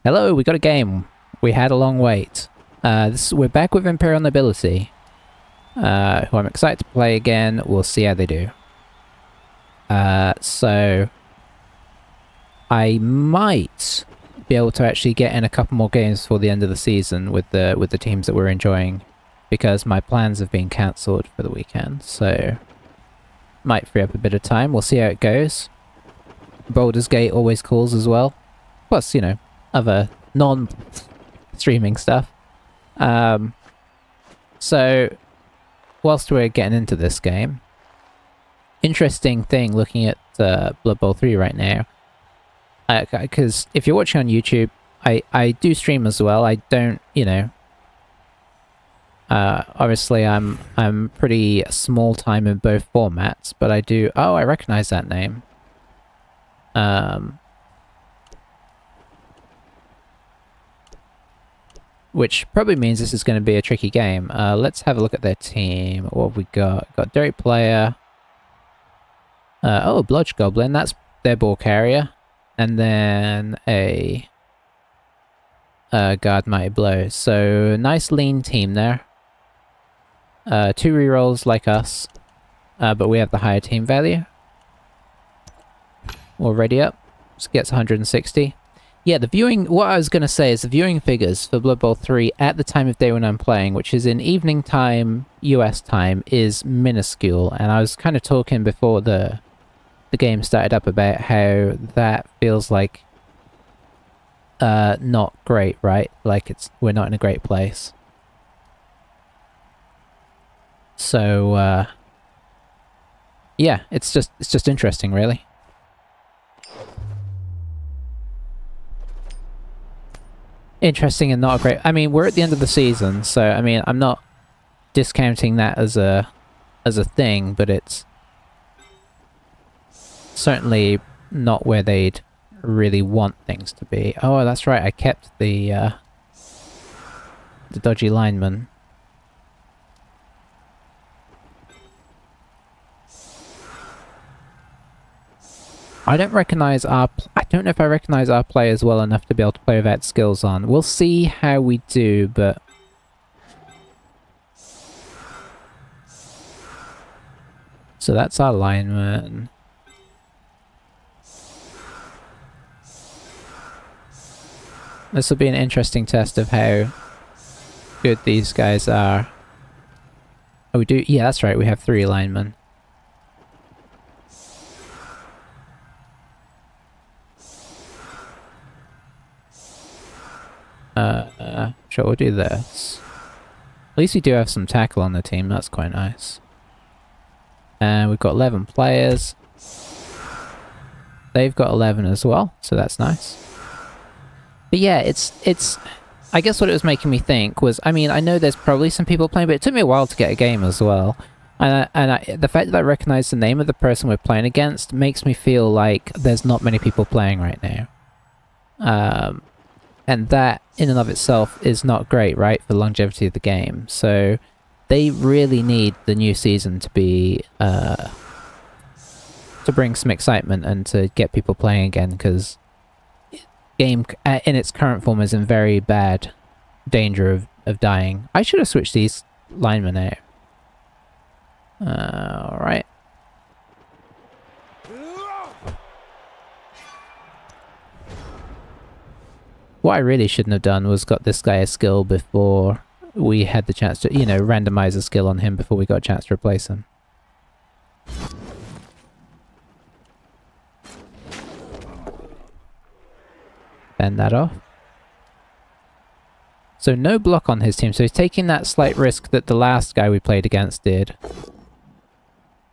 Hello, we got a game. We had a long wait. We're back with Imperial Nobility, who I'm excited to play again. We'll see how they do. So I might be able to actually get in a couple more games before the end of the season with the teams that we're enjoying, because my plans have been cancelled for the weekend. So might free up a bit of time. We'll see how it goes. Baldur's Gate always calls as well. Plus, you know, other non-streaming stuff. So, whilst we're getting into this game, interesting thing looking at Blood Bowl 3 right now, because if you're watching on YouTube, I do stream as well. I don't, you know, obviously I'm pretty small time in both formats, but I do, oh, I recognize that name. Which probably means this is going to be a tricky game. Let's have a look at their team. What have we got? Got Dirt Player. Oh, Blodge Goblin. That's their ball carrier. And then a Guard Mighty Blow. So, nice lean team there. 2 rerolls like us. But we have the higher team value. Already up. So gets 160. Yeah, the viewing, what I was going to say is the viewing figures for Blood Bowl 3 at the time of day when I'm playing, which is in evening time, US time, is minuscule. And I was kind of talking before the game started up about how that feels like not great, right? Like we're not in a great place. So yeah, it's just interesting, really. Interesting and not great. I mean, we're at the end of the season, so I mean, I'm not discounting that as a thing, but it's certainly not where they'd really want things to be. Oh, that's right. I kept the dodgy lineman. I don't recognize I don't know if I recognize our players well enough to be able to play without skills on. We'll see how we do, but so that's our lineman. This will be an interesting test of how good these guys are. Oh, we do? Yeah, that's right. We have 3 linemen. Sure, we'll do this. At least we do have some tackle on the team, that's quite nice. And we've got 11 players. They've got 11 as well, so that's nice. But yeah, it's I guess what it was making me think was, I mean, I know there's probably some people playing, but it took me a while to get a game as well. And the fact that I recognize the name of the person we're playing against makes me feel like there's not many people playing right now. And that, in and of itself, is not great, right, for the longevity of the game. So, they really need the new season to be, to bring some excitement and to get people playing again, because game, in its current form, is in very bad danger of dying. I should have switched these linemen out. Alright. What I really shouldn't have done was got this guy a skill before we had the chance to, you know, randomize a skill on him before we got a chance to replace him. Bend that off. So no block on his team, so he's taking that slight risk that the last guy we played against did.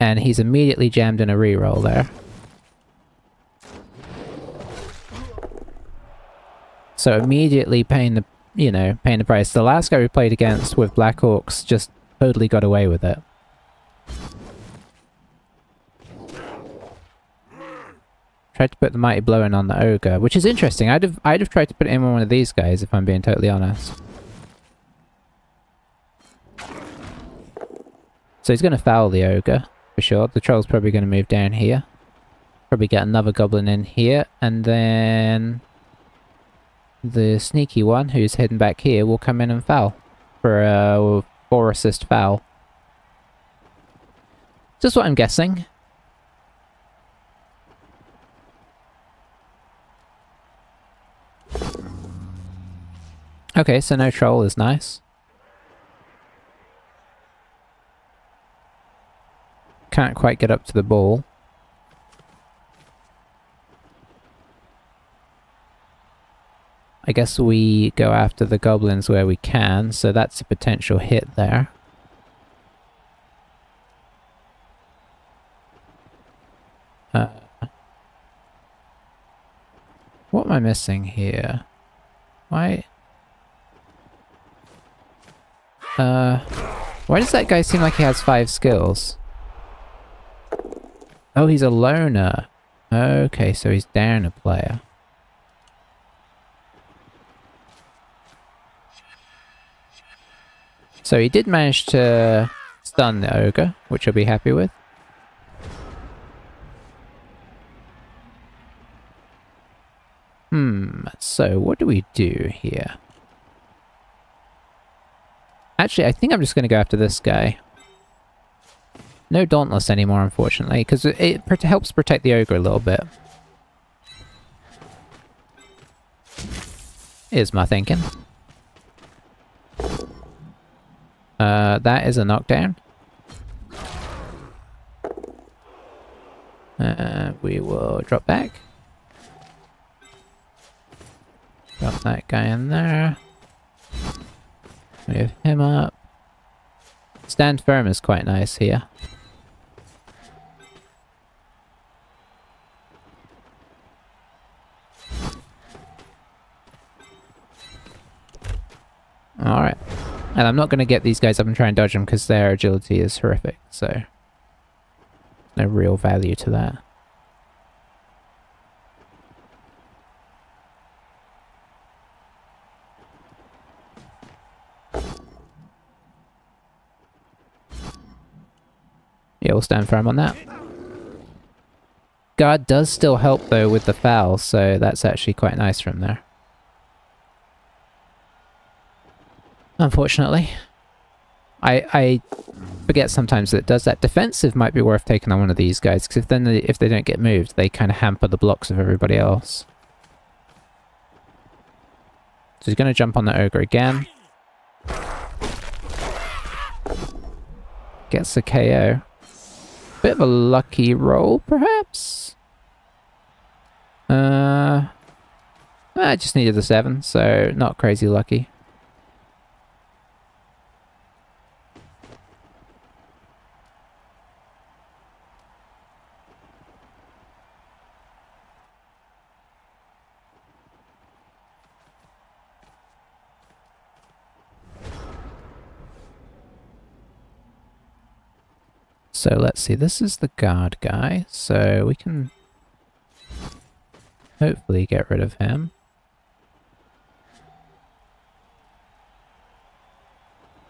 And he's immediately jammed in a reroll there. So immediately paying the, you know, paying the price. The last guy we played against with Black Orcs just totally got away with it. Tried to put the Mighty Blow in on the Ogre, which is interesting. I'd have tried to put it in on one of these guys if I'm being totally honest. So he's going to foul the Ogre, for sure. The Troll's probably going to move down here. Probably get another Goblin in here, and then the sneaky one who's hidden back here will come in and foul for a 4 assist foul. Just what I'm guessing. Okay, so no troll is nice. Can't quite get up to the ball. I guess we go after the goblins where we can, so that's a potential hit there. What am I missing here? Why does that guy seem like he has 5 skills? Oh, he's a loner. Okay, so he's down a player. So he did manage to stun the ogre, which I'll be happy with. So what do we do here? Actually, I think I'm just going to go after this guy. No Dauntless anymore, unfortunately, because it helps protect the ogre a little bit. Is my thinking. That is a knockdown. We will drop back. Got that guy in there. Move him up. Stand firm is quite nice here. Alright. And I'm not going to get these guys up and try and dodge them because their agility is horrific, so no real value to that. Yeah, we'll stand firm on that. Guard does still help though with the foul, so that's actually quite nice from there. Unfortunately. I forget sometimes that it does that. Defensive might be worth taking on one of these guys, because if they don't get moved, they kind of hamper the blocks of everybody else. So he's going to jump on the ogre again. Gets a KO. Bit of a lucky roll, perhaps? I just needed the 7, so not crazy lucky. So let's see, this is the guard guy, so we can hopefully get rid of him.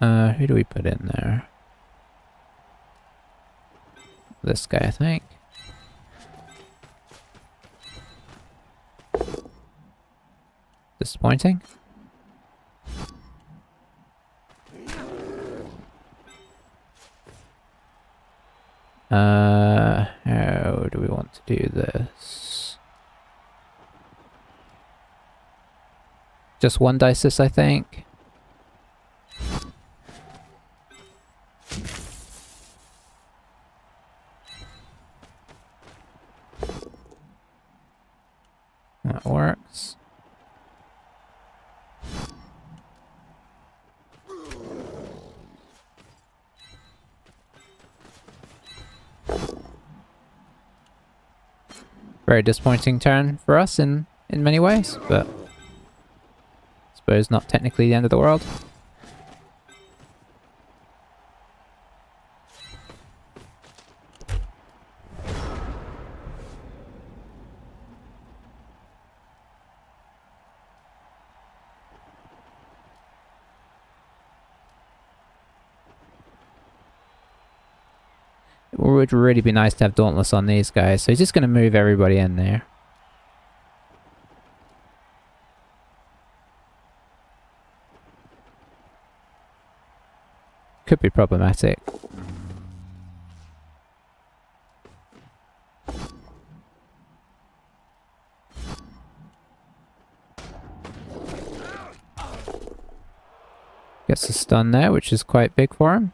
Who do we put in there? This guy, I think. Disappointing. How do we want to do this? Just one dices, I think. That works. Very disappointing turn for us in many ways, but I suppose not technically the end of the world. It would really be nice to have Dauntless on these guys, so he's just going to move everybody in there. Could be problematic. Gets a stun there, which is quite big for him.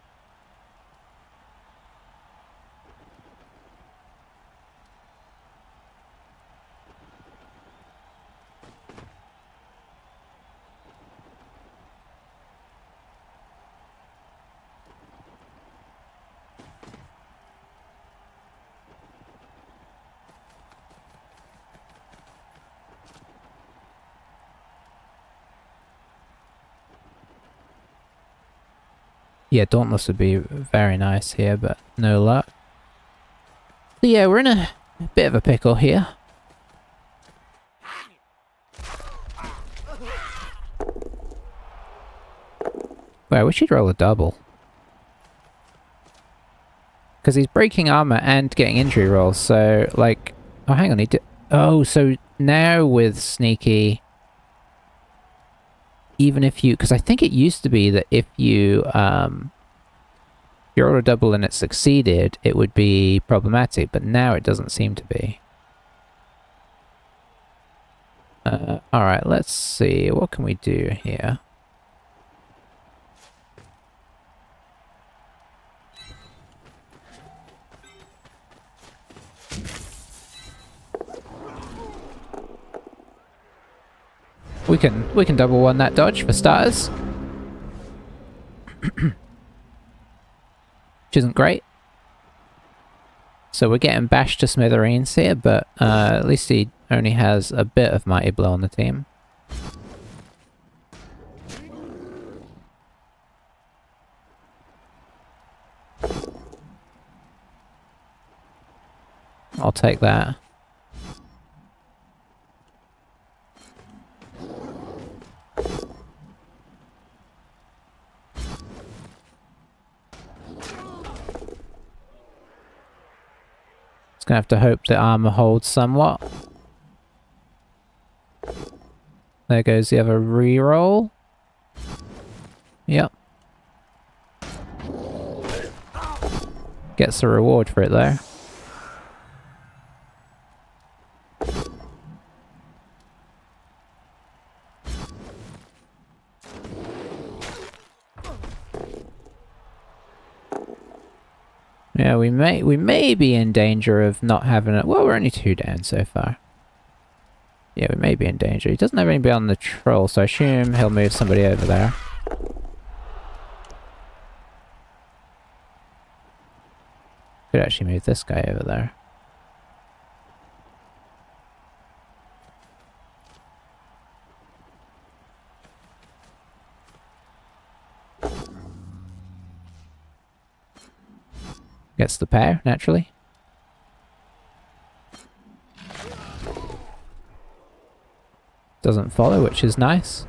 Yeah, Dauntless would be very nice here, but no luck. So yeah, we're in a bit of a pickle here. Well, I wish he'd roll a double. Because he's breaking armor and getting injury rolls, so like... Oh, hang on, he did... Oh, so now with Sneaky... Even if you... Because I think it used to be that if you... you rolled a double and it succeeded, it would be problematic, but now it doesn't seem to be. Alright, let's see. What can we do here? We can double one that dodge for starters. Which isn't great. So we're getting bashed to smithereens here, but at least he only has a bit of Mighty Blow on the team. I'll take that. Gonna have to hope the armor holds somewhat. There goes the other reroll. Yep. Gets a reward for it though. Yeah, we may be in danger of not having it. Well, we're only 2 down so far. Yeah, we may be in danger. He doesn't have anybody on the troll, so I assume he'll move somebody over there. Could actually move this guy over there. Gets the pair, naturally. Doesn't follow, which is nice.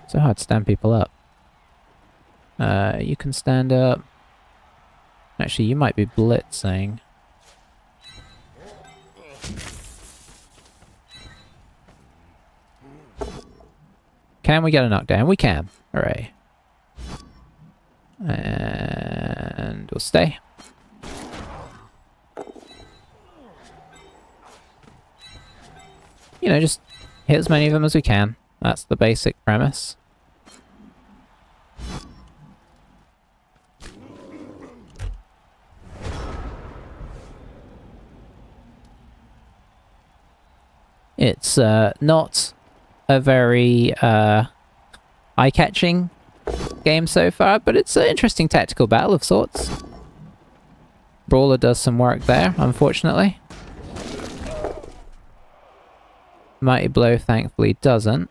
So hard to stand people up. You can stand up. Actually, you might be blitzing. Can we get a knockdown? We can. Hooray. And we'll stay. You know, just hit as many of them as we can. That's the basic premise. It's not a very eye-catching game so far, but it's an interesting tactical battle of sorts. Brawler does some work there, unfortunately. Mighty Blow thankfully doesn't.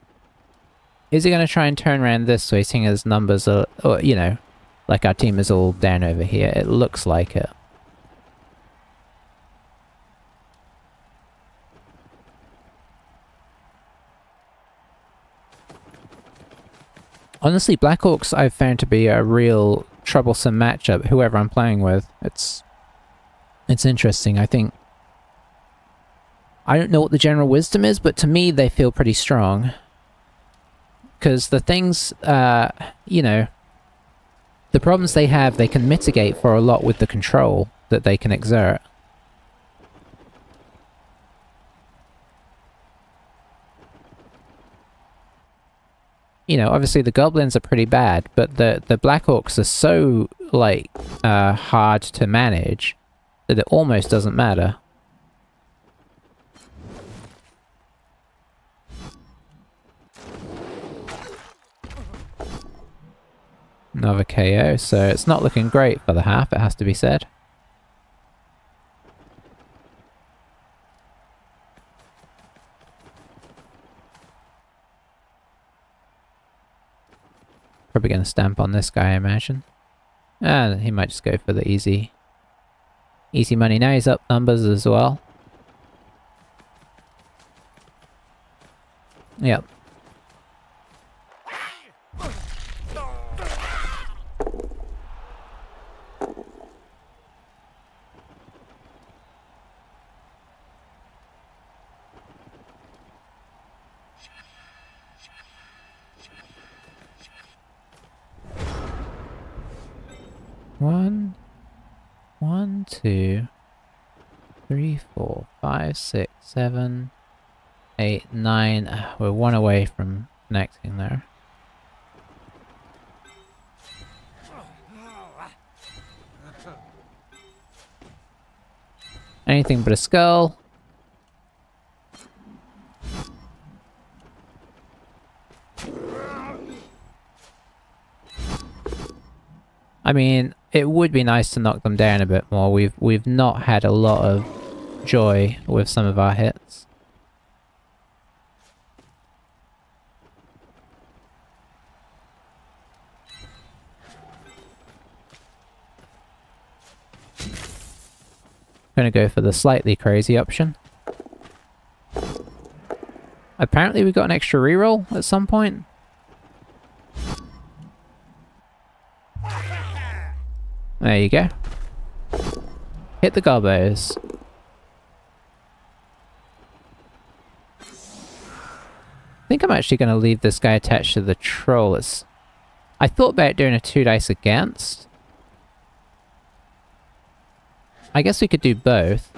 Is he going to try and turn around this way, seeing as numbers are, or, you know, like our team is all down over here? It looks like it. Honestly, Black Orcs I've found to be a real troublesome matchup, whoever I'm playing with. It's interesting. I think... I don't know what the general wisdom is, but to me they feel pretty strong. Because the things, you know, the problems they have, they can mitigate for a lot with the control that they can exert. You know, obviously the goblins are pretty bad, but the Black Orcs are so, like, hard to manage that it almost doesn't matter. Another KO, so it's not looking great for the half, it has to be said. Probably going to stamp on this guy, I imagine. And he might just go for the easy money. Now he's up numbers as well. Yep. One, 2, 3, 4, 5, 6, 7, 8, 9. We're one away from connecting there. Anything but a skull. I mean, it would be nice to knock them down a bit more. We've not had a lot of joy with some of our hits. Gonna go for the slightly crazy option. Apparently we got an extra reroll at some point. There you go. Hit the gobos. I think I'm actually going to leave this guy attached to the troll. I thought about doing a 2 dice against. I guess we could do both.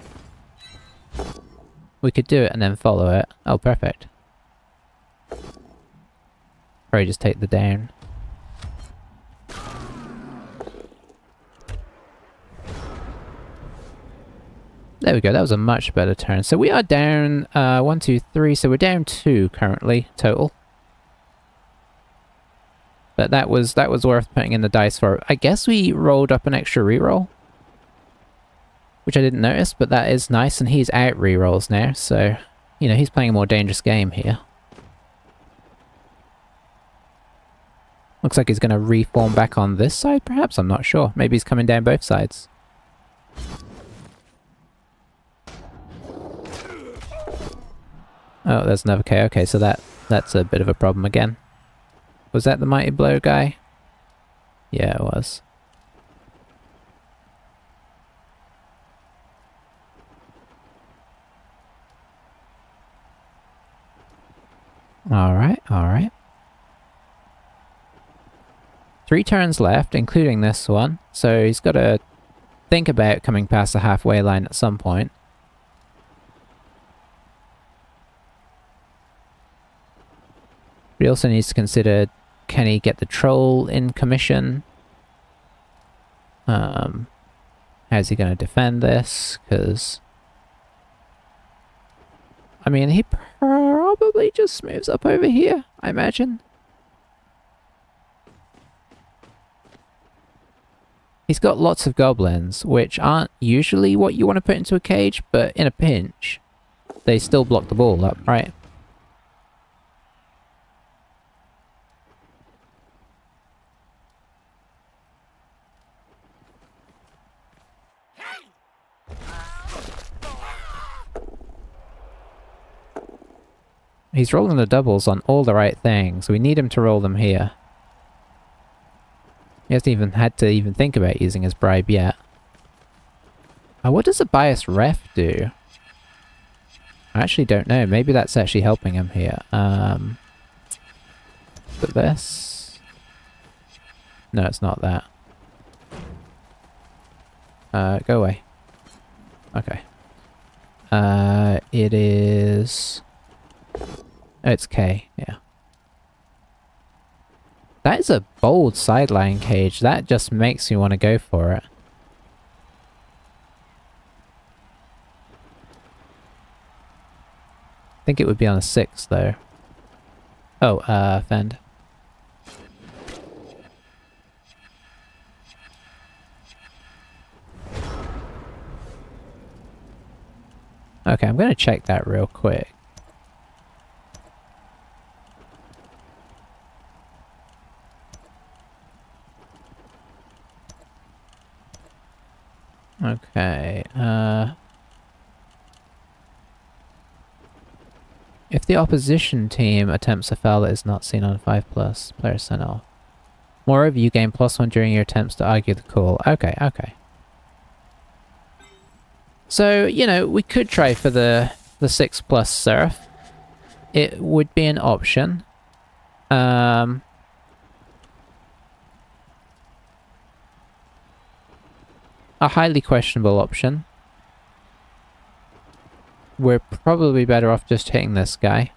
We could do it and then follow it. Oh, perfect. Probably just take the down. There we go, that was a much better turn. So we are down 1, 2, 3, so we're down 2 currently, total. But that was worth putting in the dice for. I guess we rolled up an extra reroll, which I didn't notice, but that is nice, and he's out rerolls now, so, you know, he's playing a more dangerous game here. Looks like he's going to reform back on this side, perhaps? I'm not sure. Maybe he's coming down both sides. Oh, there's another KO. Okay, so that's a bit of a problem again. Was that the Mighty Blow guy? Yeah, it was. Alright, alright. 3 turns left, including this one, so he's got to think about coming past the halfway line at some point. But he also needs to consider, can he get the troll in commission? How's he going to defend this? Because, I mean, he probably just moves up over here, I imagine. He's got lots of goblins, which aren't usually what you want to put into a cage, but in a pinch, they still block the ball up, right? He's rolling the doubles on all the right things. We need him to roll them here. He hasn't even had to even think about using his bribe yet. What does a biased ref do? I actually don't know. Maybe that's actually helping him here. But this... No, it's not that. Go away. Okay. It is... Oh, it's K, yeah. That is a bold sideline cage. That just makes me want to go for it. I think it would be on a 6, though. Oh, fend. Okay, I'm gonna check that real quick. Okay, if the opposition team attempts a foul that is not seen on 5+, player sent off. Moreover, you gain +1 during your attempts to argue the call. Okay, okay. So, you know, we could try for the 6+ Seraph. It would be an option. A highly questionable option. We're probably better off just hitting this guy.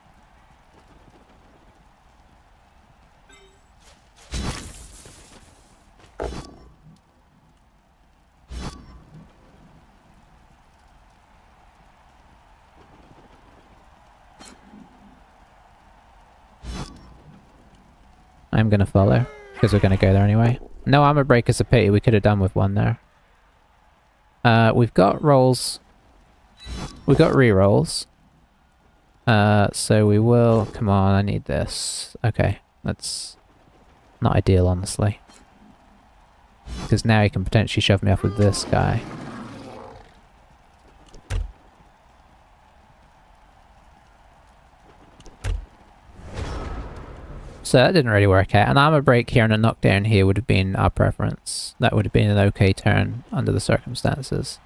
I'm gonna follow, because we're gonna go there anyway. No armor break is a pity, we could have done with one there. We've got rolls. We've got re-rolls. So we will... Come on, I need this. Okay, that's not ideal, honestly. Because now he can potentially shove me off with this guy. So that didn't really work out. An armor break here and a knockdown here would have been our preference. That would have been an okay turn under the circumstances.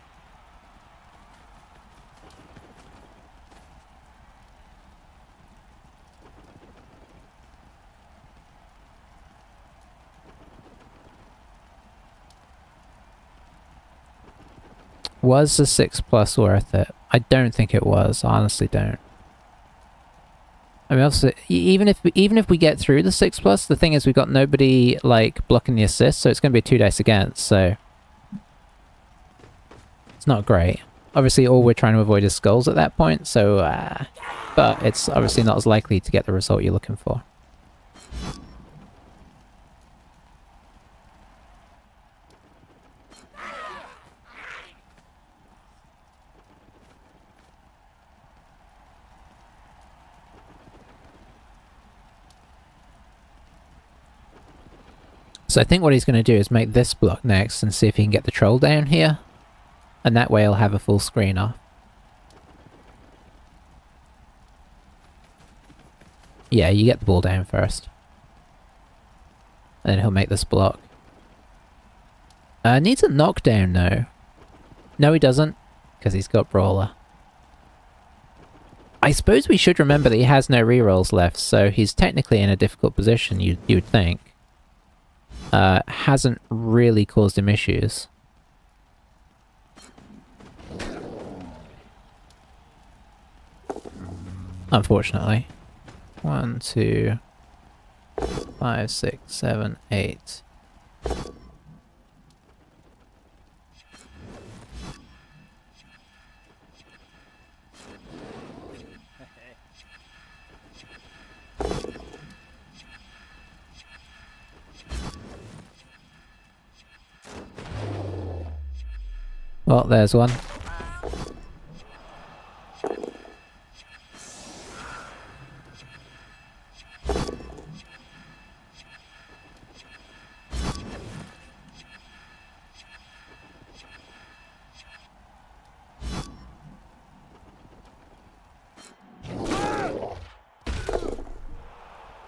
Was the 6+ worth it? I don't think it was. I honestly don't. I mean, obviously, even if we get through the 6+, the thing is we've got nobody like blocking the assist, so it's going to be 2 dice against. So it's not great. Obviously, all we're trying to avoid is skulls at that point. So, but it's obviously not as likely to get the result you're looking for. So I think what he's going to do is make this block next and see if he can get the troll down here. And that way he'll have a full screen off. Yeah, you get the ball down first. And then he'll make this block. Needs a knockdown though. No he doesn't, because he's got Brawler. I suppose we should remember that he has no rerolls left, so he's technically in a difficult position, you would think. Hasn't really caused him issues. Unfortunately. 1, 2, 5, 6, 7, 8. Well, there's one.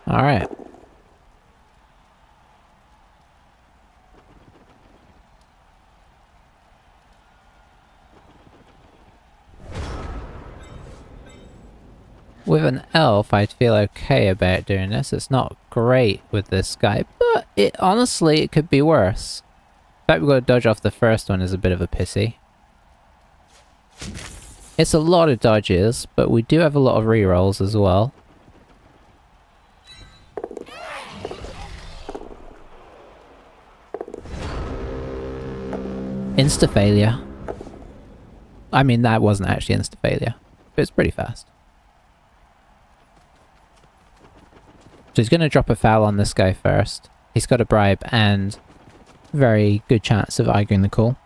All right. With an elf, I'd feel okay about doing this. It's not great with this guy, but honestly, it could be worse. The fact we've got to dodge off the first one is a bit of a pissy. It's a lot of dodges, but we do have a lot of rerolls as well. Insta-failure. I mean, that wasn't actually insta-failure, but it's pretty fast. So he's going to drop a foul on this guy first. He's got a bribe and very good chance of arguing the call.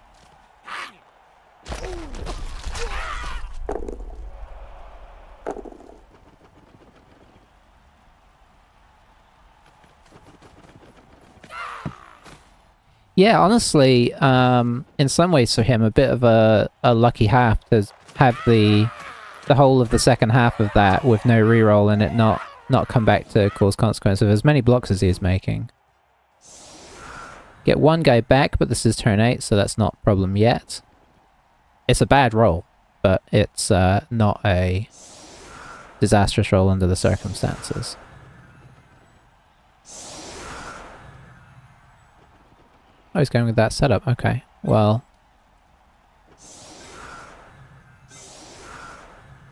Yeah, honestly, in some ways for him, a bit of a lucky half to have the whole of the second half of that with no reroll and it not come back to cause consequence of as many blocks as he is making. Get one guy back, but this is turn 8, so that's not a problem yet. It's a bad roll, but it's not a disastrous roll under the circumstances. Oh, he's going with that setup. Okay, well,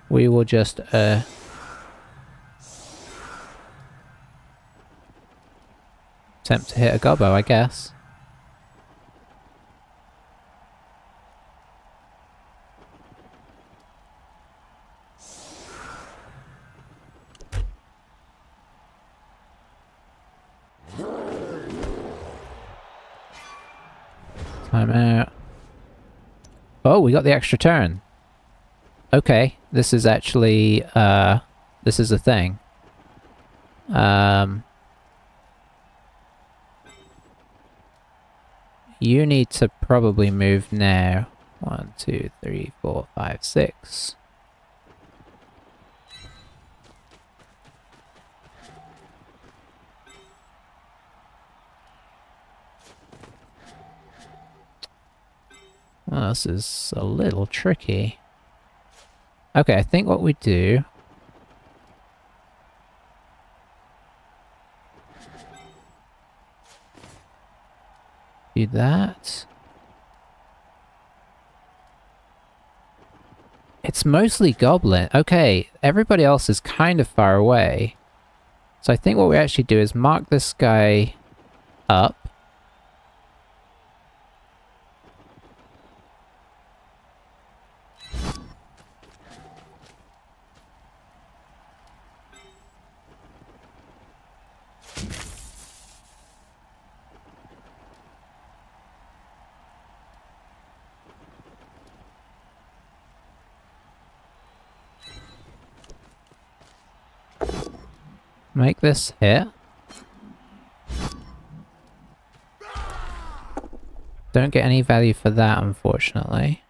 we will just attempt to hit a gobbo, I guess. Time out. Oh, we got the extra turn. Okay, this is actually, this is a thing. You need to probably move now. 1, 2, 3, 4, 5, 6. Well, this is a little tricky. Okay, I think what we do... do that. It's mostly goblin. Okay, everybody else is kind of far away. So I think what we actually do is mark this guy up. Make this hit. Don't get any value for that, unfortunately.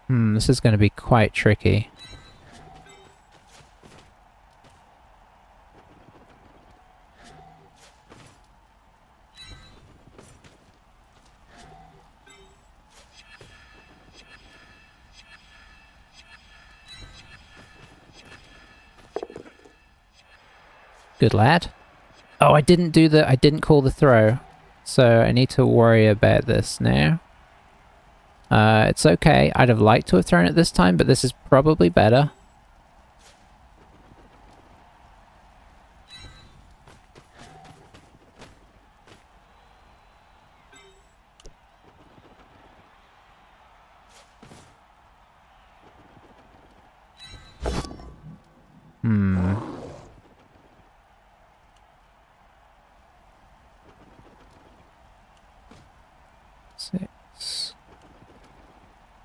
This is going to be quite tricky. Good lad. Oh, I didn't call the throw. So I need to worry about this now. It's okay. I'd have liked to have thrown it this time, but this is probably better.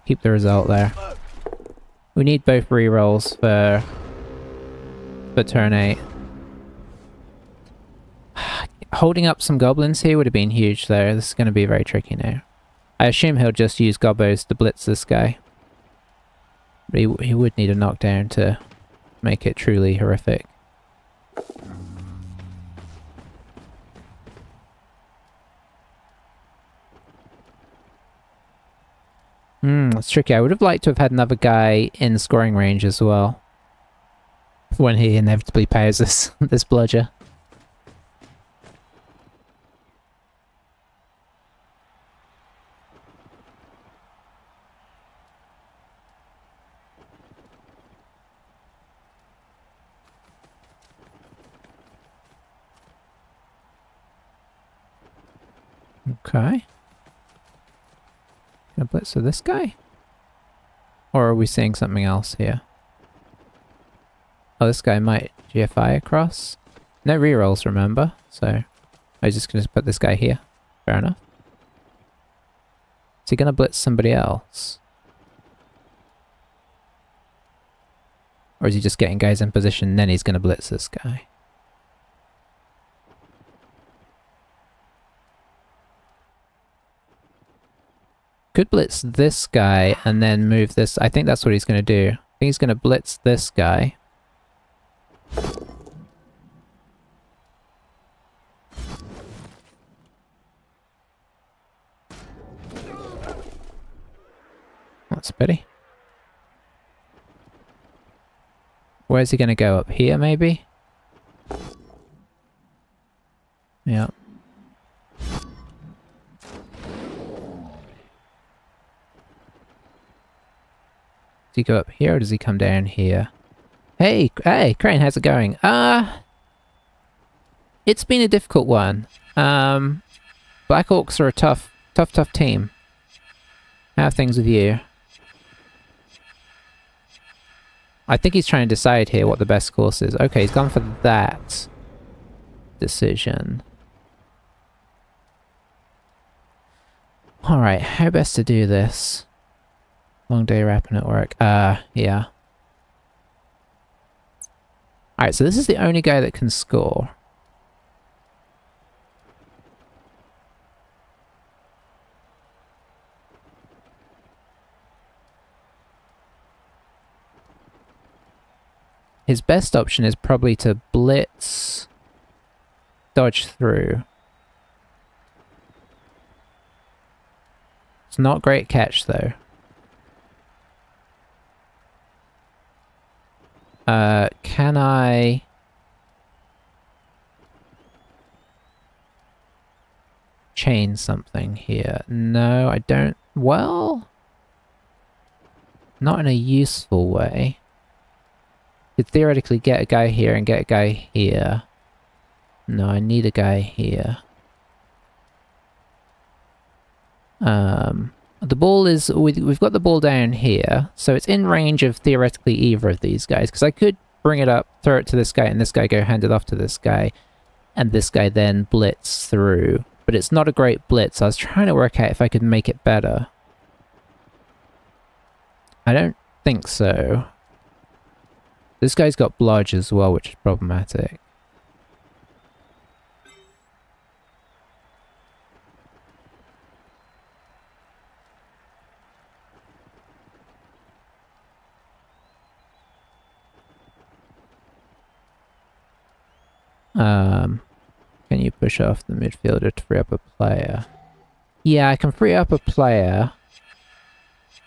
Keep the result there. We need both rerolls for turn 8. Holding up some goblins here would have been huge though. This is going to be very tricky now. I assume he'll just use gobbos to blitz this guy. But he would need a knockdown to make it truly horrific. That's tricky. I would have liked to have had another guy in scoring range as well. When he inevitably pauses this bludger. Okay. Gonna blitz with this guy? Or are we seeing something else here? Oh, this guy might GFI across. No rerolls, remember? So I was just gonna put this guy here. Fair enough. Is he gonna blitz somebody else? Or is he just getting guys in position and then he's gonna blitz this guy? Could blitz this guy and then move this. I think that's what he's going to do. I think he's going to blitz this guy. That's a pity. Where's he going to go? Up here, maybe? Yeah. Does he go up here or does he come down here? Hey, Crane, how's it going? It's been a difficult one. Black Orcs are a tough team. How are things with you? I think he's trying to decide here what the best course is. Okay, he's gone for that decision. Alright, how best to do this? Long day wrapping at work. Yeah. Alright, so this is the only guy that can score. His best option is probably to blitz, dodge through. It's not a great catch though. Can I... chain something here? No, I don't... Well... Not in a useful way. Could theoretically get a guy here and get a guy here. No, I need a guy here. The ball is... We've got the ball down here, so it's in range of theoretically either of these guys, because I could bring it up, throw it to this guy, and this guy go hand it off to this guy, and this guy then blitz through. But it's not a great blitz. I was trying to work out if I could make it better. I don't think so. This guy's got blodge as well, which is problematic. Can you push off the midfielder to free up a player? Yeah, I can free up a player,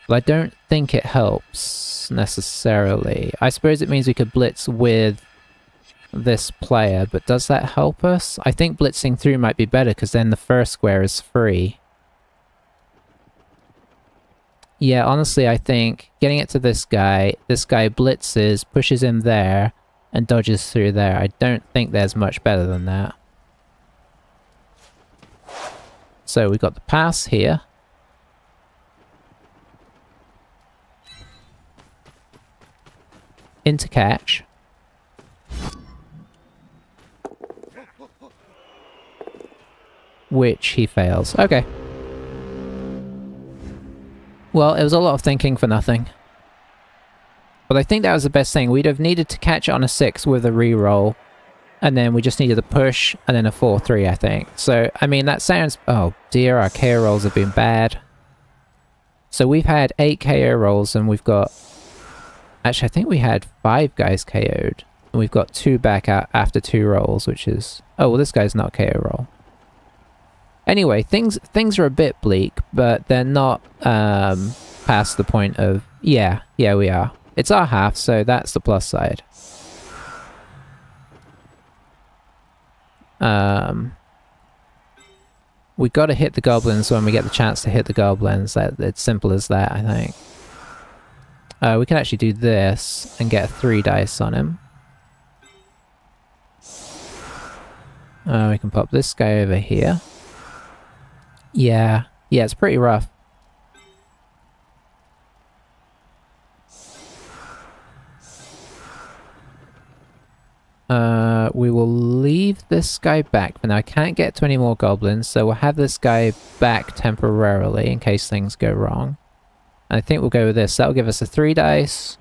but I don't think it helps necessarily. I suppose it means we could blitz with this player, but does that help us? I think blitzing through might be better because then the first square is free. Yeah, honestly, I think getting it to this guy blitzes, pushes him there, and dodges through there. I don't think there's much better than that. So we've got the pass here. Into catch. Which he fails. Okay. Well, it was a lot of thinking for nothing. But I think that was the best thing. We'd have needed to catch it on a 6 with a reroll. And then we just needed a push and then a 4-3, I think. So, I mean, that sounds... Oh dear, our KO rolls have been bad. So we've had 8 KO rolls and we've got... Actually, I think we had 5 guys KO'd. And we've got 2 back out after 2 rolls, which is... Oh, well, this guy's not KO roll. Anyway, things are a bit bleak, but they're not past the point of... Yeah, we are. It's our half, so that's the plus side. We gotta hit the goblins when we get the chance to hit the goblins. It's simple as that, I think. We can actually do this and get 3 dice on him. We can pop this guy over here. Yeah, it's pretty rough. We will leave this guy back for now. I can't get to any more goblins, so we'll have this guy back temporarily in case things go wrong. I think we'll go with this. That'll give us a 3 dice.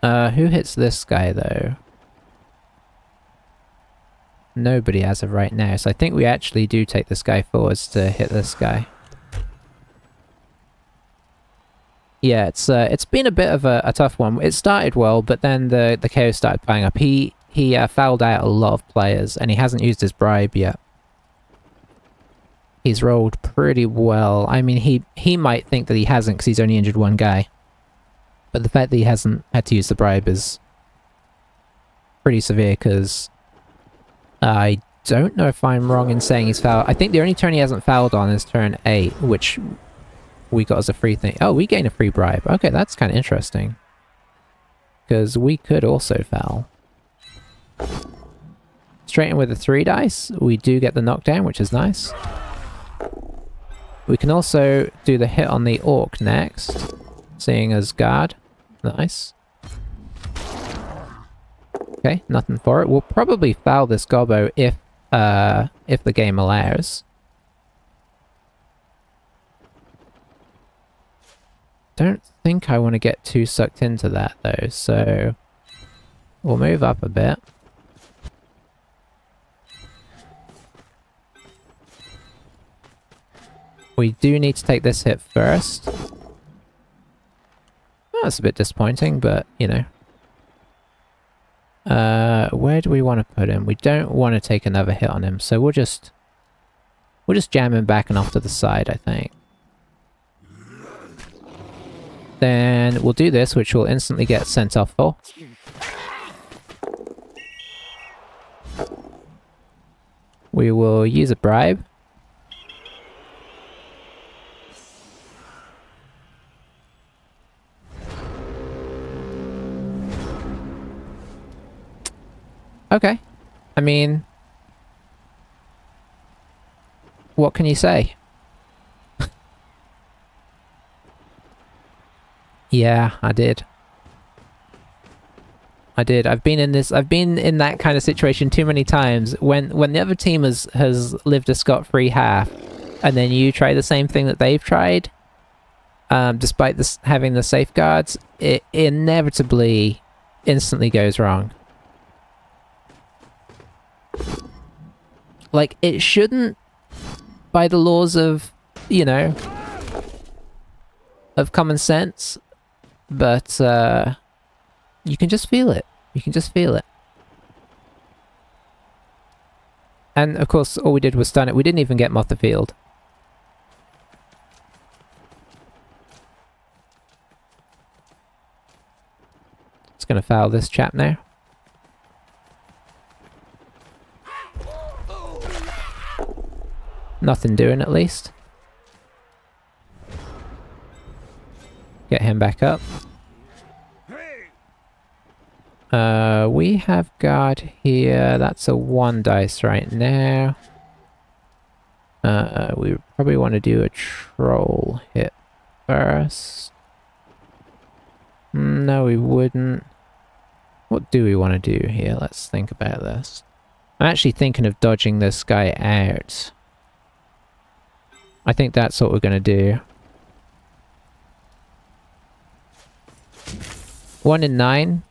Who hits this guy, though? Nobody as of right now, so I think we actually do take this guy forwards to hit this guy. Yeah, it's been a bit of a tough one. It started well, but then the chaos started piling up. He fouled out a lot of players, and he hasn't used his bribe yet. He's rolled pretty well. I mean, he might think that he hasn't because he's only injured 1 guy. But the fact that he hasn't had to use the bribe is pretty severe, because I don't know if I'm wrong in saying he's fouled. I think the only turn he hasn't fouled on is turn 8, which we got as a free thing. Oh, we gain a free bribe. Okay, that's kind of interesting. Because we could also foul. Straight in with the 3 dice. We do get the knockdown, which is nice. We can also do the hit on the orc next, seeing as guard. Nice. Okay, nothing for it. We'll probably foul this gobbo if the game allows. Don't think I want to get too sucked into that though, so we'll move up a bit. We do need to take this hit first. Oh, that's a bit disappointing, but, you know. Where do we want to put him? We don't want to take another hit on him, so we'll just jam him back and off to the side, I think. Then we'll do this, which will instantly get sent off for. We will use a bribe. Okay. I mean, what can you say? Yeah, I did. I've been in that kind of situation too many times when the other team has lived a scot-free half, and then you try the same thing that they've tried, despite this having the safeguards, it inevitably instantly goes wrong. Like, it shouldn't, by the laws of, you know, of common sense, but you can just feel it. You can just feel it. And of course, all we did was stun it. We didn't even get him off the field. Just gonna foul this chap now. Nothing doing, at least. Get him back up. We have guard here. That's a 1 dice right now. We probably want to do a troll hit first. No, we wouldn't. What do we want to do here? Let's think about this. I'm actually thinking of dodging this guy out. I think that's what we're going to do. 1 in 9.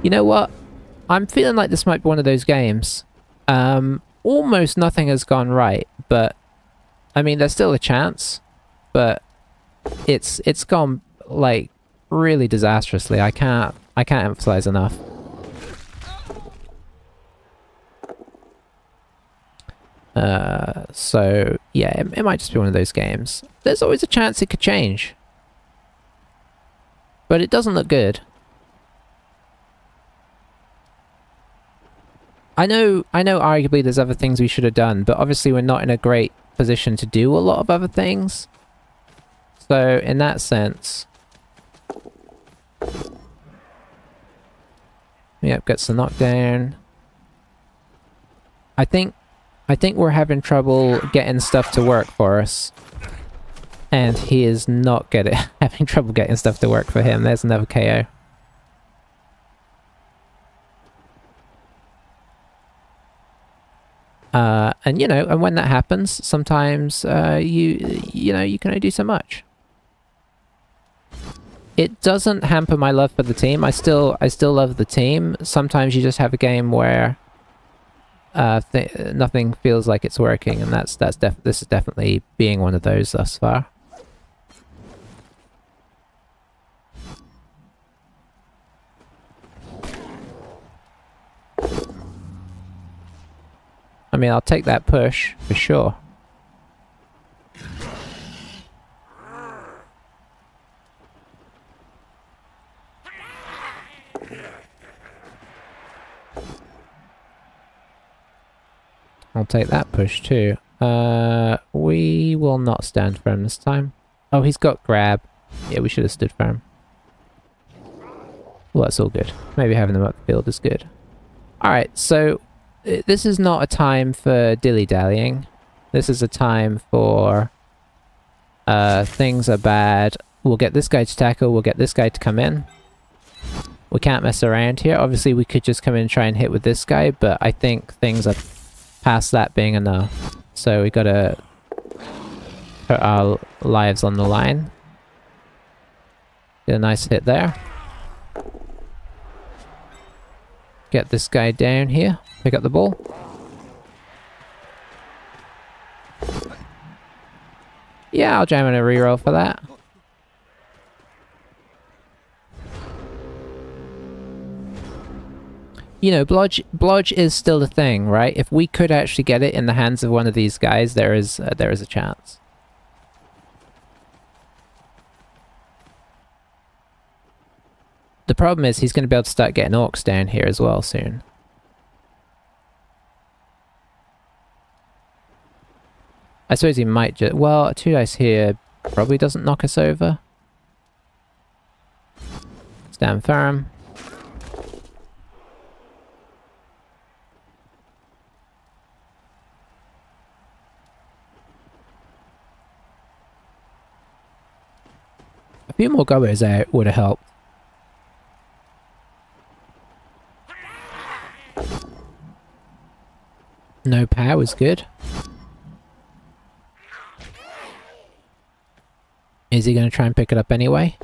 You know what? I'm feeling like this might be one of those games. Almost nothing has gone right, but I mean, there's still a chance, but it's gone like really disastrously. I can't emphasize enough. So yeah, it might just be one of those games. There's always a chance it could change. But it doesn't look good. I know arguably there's other things we should have done, but obviously we're not in a great position to do a lot of other things. So in that sense... Yep, gets the knockdown. I think we're having trouble getting stuff to work for us. And he is not having trouble getting stuff to work for him. There's another KO. And you know, and when that happens, sometimes you know, you can only do so much. It doesn't hamper my love for the team. I still love the team. Sometimes you just have a game where nothing feels like it's working, and this is definitely being one of those thus far. I mean, I'll take that push, for sure. I'll take that push, too. We will not stand firm this time. Oh, he's got grab. Yeah, we should have stood firm. Well, that's all good. Maybe having them upfield is good. Alright, so... this is not a time for dilly-dallying. This is a time for... things are bad. We'll get this guy to tackle, we'll get this guy to come in. We can't mess around here. Obviously, we could just come in and try and hit with this guy, but I think things are past that being enough. So we gotta put our lives on the line. Get a nice hit there. Get this guy down here. Pick up the ball. Yeah, I'll jam in a reroll for that. You know, blodge is still a thing, right? If we could actually get it in the hands of one of these guys, there is a chance. The problem is he's going to be able to start getting orcs down here as well soon. I suppose he might just... well, 2 dice here probably doesn't knock us over. Stand firm. A few more gobbers out would have helped. No power was good. Is he going to try and pick it up anyway?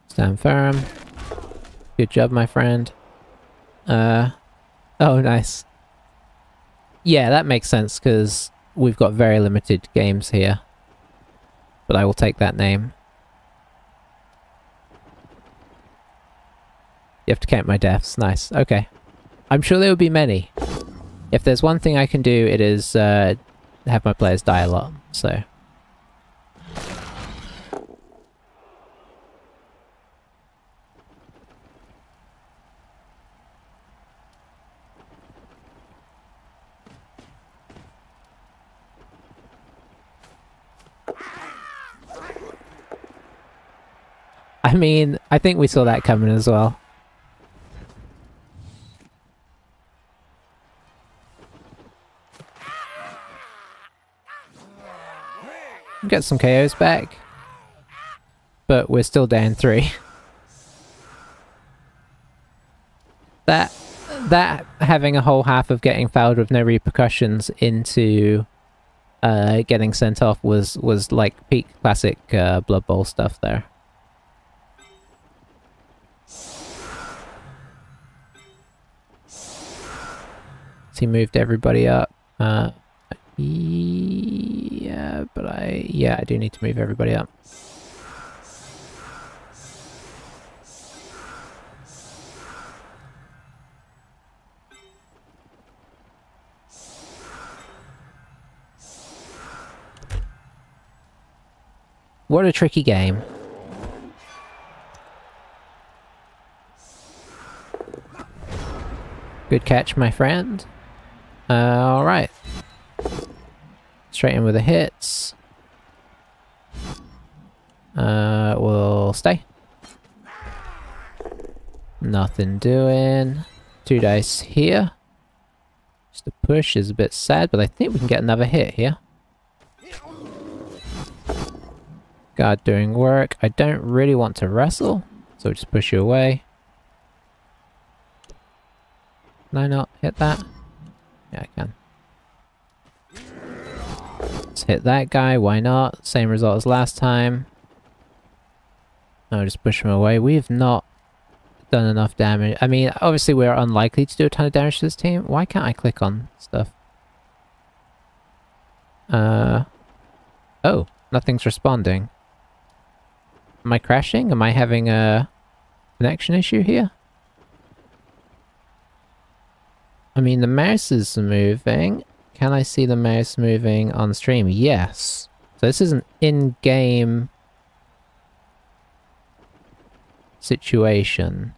Stand firm. Good job, my friend. Oh, nice. Yeah, that makes sense, because we've got very limited games here. But I will take that name. You have to count my deaths. Nice. Okay. I'm sure there will be many. If there's one thing I can do, it is have my players die a lot, so... I mean, I think we saw that coming as well. Get some KOs back. But we're still down 3. That having a whole half of getting fouled with no repercussions into getting sent off was like peak classic Blood Bowl stuff there. He moved everybody up. Yeah, but I do need to move everybody up. What a tricky game. Good catch, my friend. Alright. Straight in with the hits. We'll stay. Nothing doing. 2 dice here. Just a push is a bit sad, but I think we can get another hit here. Guard doing work. I don't really want to wrestle, so we'll just push you away. Can I not hit that? Yeah, I can. Let's hit that guy, why not? Same result as last time. I'll just push him away. We've not done enough damage. I mean, obviously we're unlikely to do a ton of damage to this team. Why can't I click on stuff? Oh, nothing's responding. Am I crashing? Am I having a connection issue here? I mean, the mouse is moving. Can I see the mouse moving on stream? Yes. So this is an in-game situation.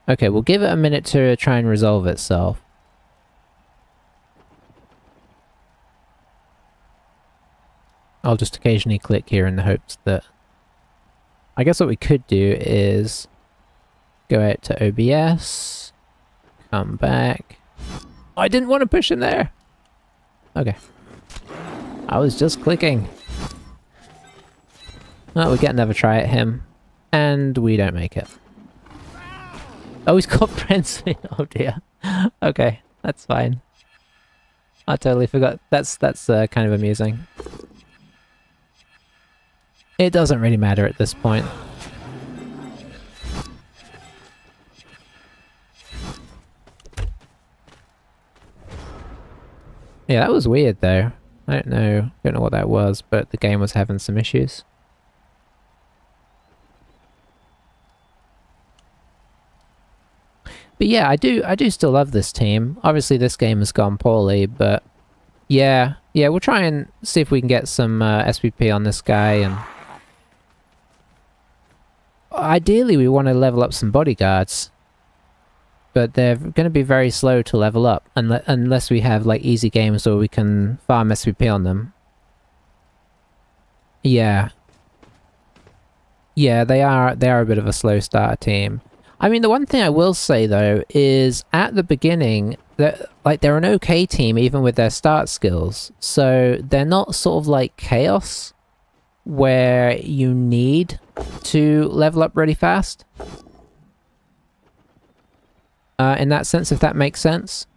Okay, we'll give it a minute to try and resolve itself. I'll just occasionally click here in the hopes that... I guess what we could do is go out to OBS, come back. I didn't want to push in there! Okay. I was just clicking. Oh, we get another try at him. And we don't make it. Oh, he's got frenzy. Oh dear. Okay, that's fine. I totally forgot. That's kind of amusing. It doesn't really matter at this point. Yeah, that was weird though. I don't know what that was, but the game was having some issues. But yeah, I do still love this team. Obviously this game has gone poorly, but yeah, we'll try and see if we can get some SPP on this guy, and ideally we want to level up some bodyguards. But they're going to be very slow to level up unless we have like easy games where we can farm SPP on them. Yeah. Yeah, they are a bit of a slow starter team. I mean, the one thing I will say though is at the beginning, they're an okay team even with their start skills. So they're not sort of like chaos where you need to level up really fast. In that sense, if that makes sense.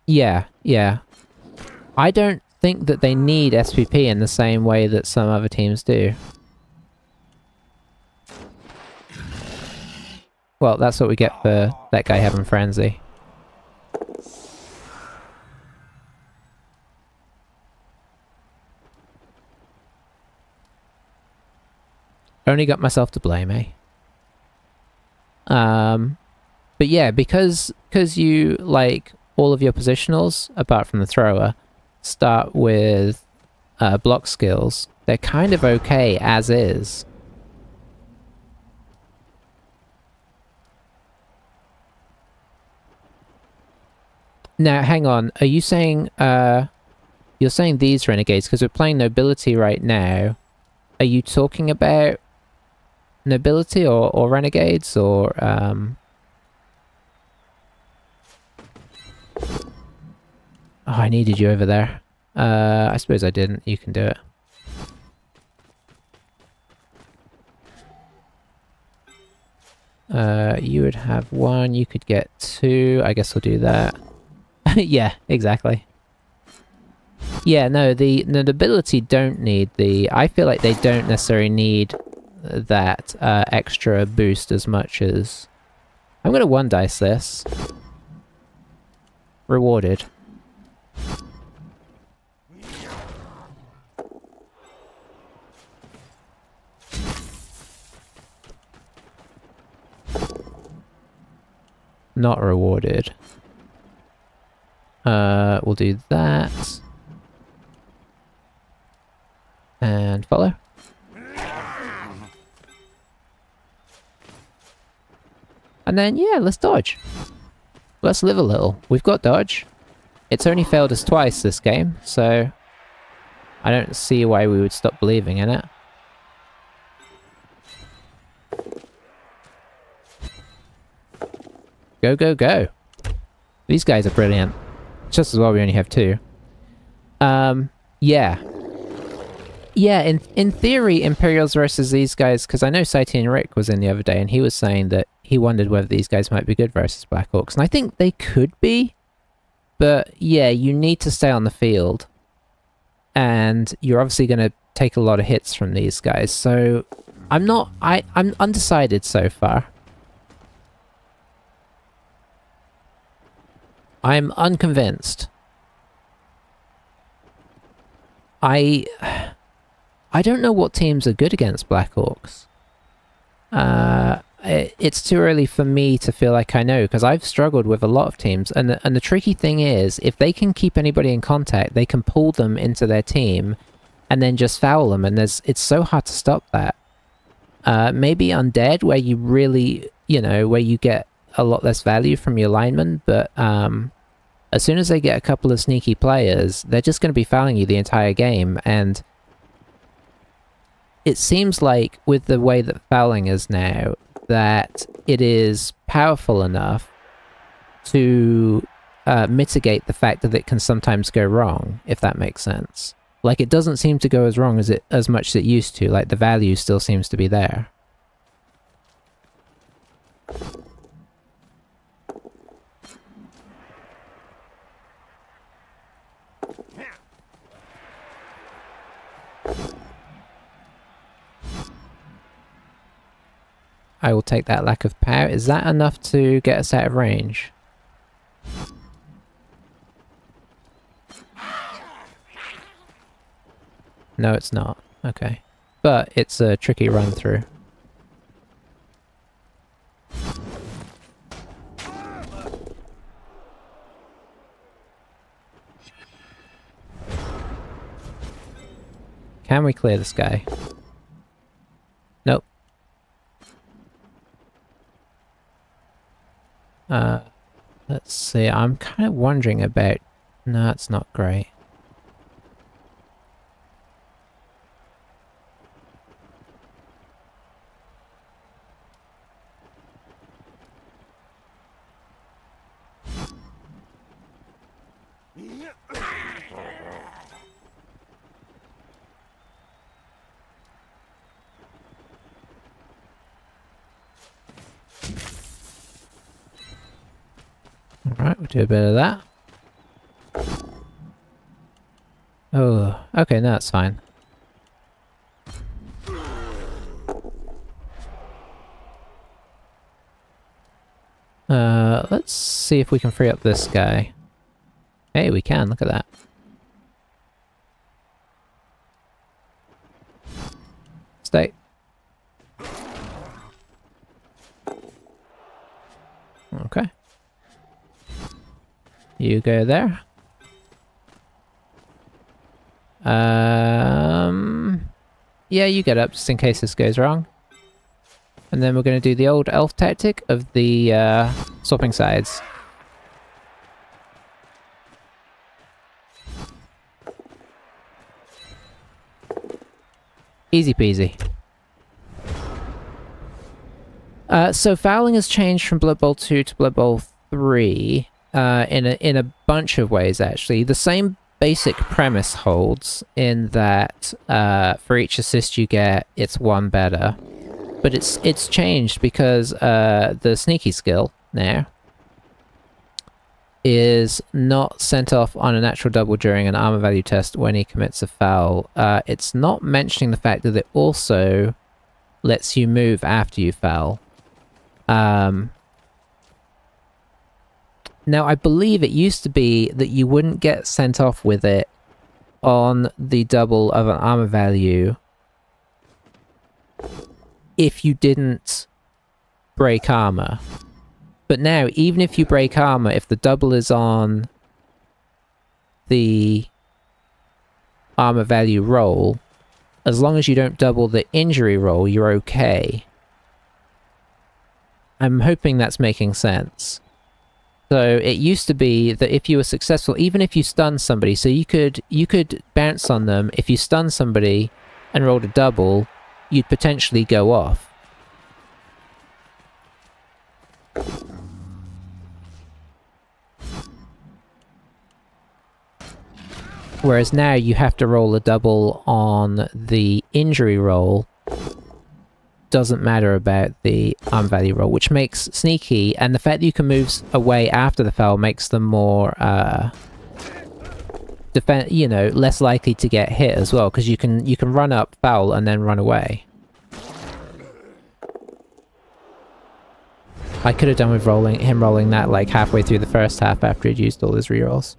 Yeah. I don't think that they need SPP in the same way that some other teams do. Well, that's what we get for that guy having frenzy. Only got myself to blame, eh? But yeah, because you, like, all of your positionals, apart from the thrower, start with block skills, they're kind of okay as is. Now, hang on, are you saying, you're saying these renegades, because we're playing Nobility right now. Are you talking about Nobility or renegades, or, Oh, I needed you over there. I suppose I didn't. You can do it. You would have 1. You could get 2. I guess we'll do that. Yeah, exactly. Yeah, no, the nobility don't need the... I feel like they don't necessarily need that extra boost as much as... I'm gonna 1 dice this. Rewarded. Not rewarded. We'll do that. And follow. And then, yeah, let's dodge. Let's live a little. We've got dodge. It's only failed us twice this game, so I don't see why we would stop believing in it. Go, go, go. These guys are brilliant. Just as well we only have two. Yeah. Yeah, in theory, Imperials versus these guys, because I know Saiti and Rick was in the other day, and he was saying that he wondered whether these guys might be good versus Black Orcs, and I think they could be, but yeah, you need to stay on the field, and you're obviously going to take a lot of hits from these guys, so I'm undecided so far. I'm unconvinced. I don't know what teams are good against Black Orcs. It's too early for me to feel like I know, because I've struggled with a lot of teams, and the tricky thing is, if they can keep anybody in contact, they can pull them into their team, and then just foul them, and it's so hard to stop that. Maybe Undead, where you really, where you get a lot less value from your linemen, but as soon as they get a couple of sneaky players, they're just going to be fouling you the entire game, and it seems like, with the way that fouling is now, that it is powerful enough to mitigate the fact that it can sometimes go wrong, if that makes sense. Like, it doesn't seem to go as wrong as much as it used to, like the value still seems to be there. I will take that lack of power. Is that enough to get us out of range? No, it's not. Okay. But it's a tricky run through. Can we clear this guy? Nope. Let's see, I'm kind of wondering about... No, it's not great. Alright, we'll do a bit of that. Oh, okay, no, that's fine. Let's see if we can free up this guy. Hey, we can, look at that. Stay. Okay. You go there. Yeah, you get up just in case this goes wrong. And then we're going to do the old elf tactic of the swapping sides. Easy peasy. So fouling has changed from Blood Bowl 2 to Blood Bowl 3 in a bunch of ways, actually. The same basic premise holds in that for each assist you get, it's one better. But it's changed because the sneaky skill now is not sent off on a natural double during an armor value test when he commits a foul. It's not mentioning the fact that it also lets you move after you foul. Now, I believe it used to be that you wouldn't get sent off with it on the double of an armor value if you didn't break armor. But now, even if you break armor, if the double is on the armor value roll, as long as you don't double the injury roll, you're okay. I'm hoping that's making sense. So it used to be that if you were successful, even if you stun somebody, so you could bounce on them. If you stun somebody and rolled a double, you'd potentially go off. Whereas now you have to roll a double on the injury roll. Doesn't matter about the arm value roll, which makes sneaky, and the fact that you can move away after the foul makes them more less likely to get hit as well, because you can run up, foul, and then run away. I could have done with him rolling that like halfway through the first half after he'd used all his rerolls.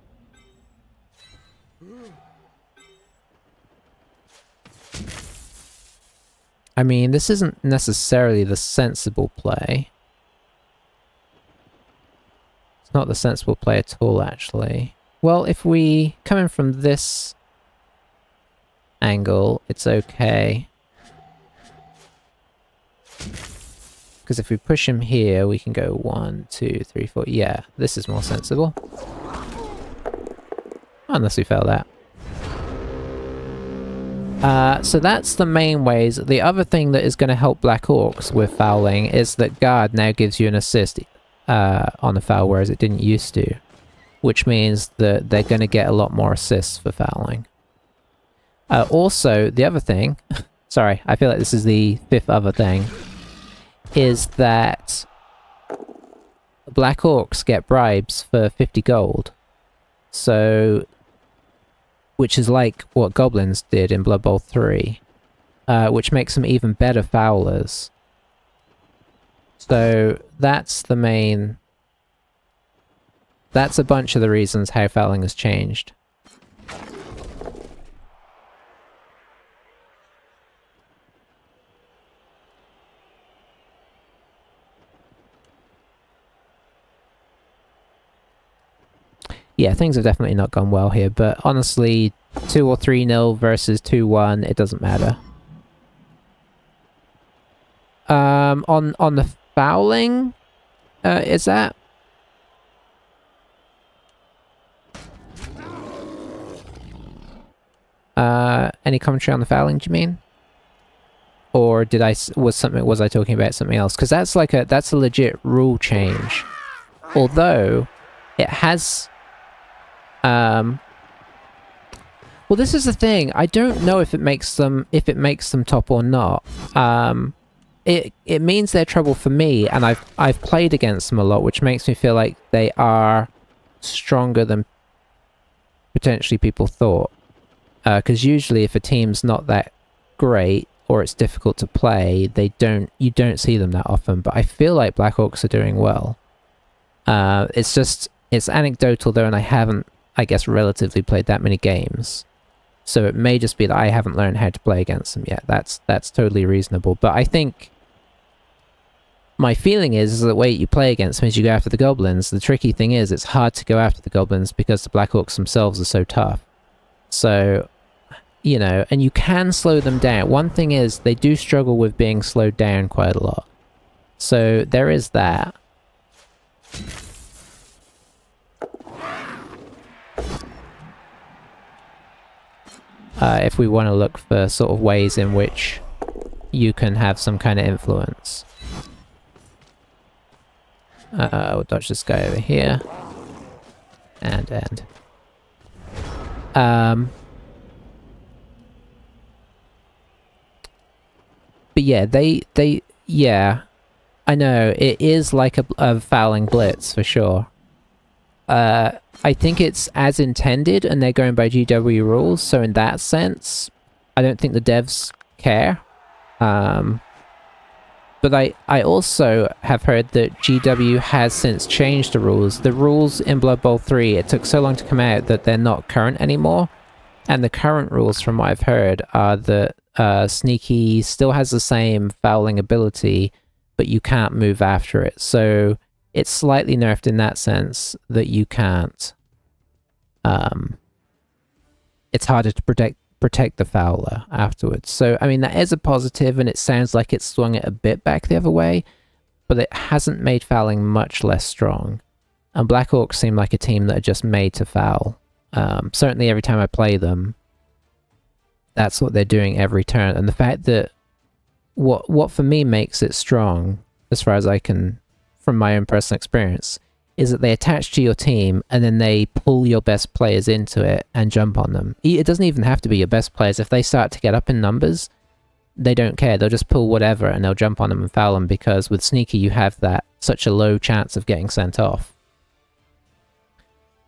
I mean, this isn't necessarily the sensible play. It's not the sensible play at all, actually. Well, if we come in from this angle, it's okay. Because if we push him here, we can go 1, 2, 3, 4. Yeah, this is more sensible. Unless we fail that. So that's the main ways. The other thing that is going to help Black Orcs with fouling is that Guard now gives you an assist on the foul, whereas it didn't used to. Which means that they're going to get a lot more assists for fouling. Also, the other thing... sorry, I feel like this is the fifth other thing. Is that Black Orcs get bribes for 50 gold. So... which is like what Goblins did in Blood Bowl 3, which makes them even better foulers. So that's the main... that's a bunch of the reasons how fouling has changed. Yeah, things have definitely not gone well here, but honestly, 2 or 3-0 versus 2-1, it doesn't matter. On the fouling, is that? Any commentary on the fouling, do you mean? Or did was I talking about something else? Because that's like that's a legit rule change. Although, it has... well, this is the thing. I don't know if it makes them top or not. It means they're trouble for me, and I've played against them a lot, which makes me feel like they are stronger than potentially people thought. Because usually, if a team's not that great or it's difficult to play, you don't see them that often. But I feel like Black Orcs are doing well. It's anecdotal though, and I haven't, I guess, relatively played that many games. So it may just be that I haven't learned how to play against them yet. That's totally reasonable. But I think my feeling is that the way you play against them is you go after the Goblins. The tricky thing is it's hard to go after the Goblins because the Black Orcs themselves are so tough. So, you know, and you can slow them down. One thing is they do struggle with being slowed down quite a lot. So there is that. If we want to look for sort of ways in which you can have some kind of influence. We'll dodge this guy over here. And. But yeah, yeah. I know, it is like a fouling blitz, for sure. I think it's as intended, and they're going by GW rules, so in that sense, I don't think the devs care. But I also have heard that GW has since changed the rules. The rules in Blood Bowl 3, it took so long to come out that they're not current anymore. And the current rules, from what I've heard, are that Sneaky still has the same fouling ability, but you can't move after it. So it's slightly nerfed in that sense that you can't. It's harder to protect the fouler afterwards. So, I mean, that is a positive, and it sounds like it's swung it a bit back the other way. but it hasn't made fouling much less strong. And Black Orcs seem like a team that are just made to foul. Certainly every time I play them, that's what they're doing every turn. And the fact that what for me makes it strong, as far as I can, from my own personal experience, is that they attach to your team and then they pull your best players into it and jump on them. It doesn't even have to be your best players. If they start to get up in numbers, they don't care. They'll just pull whatever and they'll jump on them and foul them, because with Sneaky you have that such a low chance of getting sent off.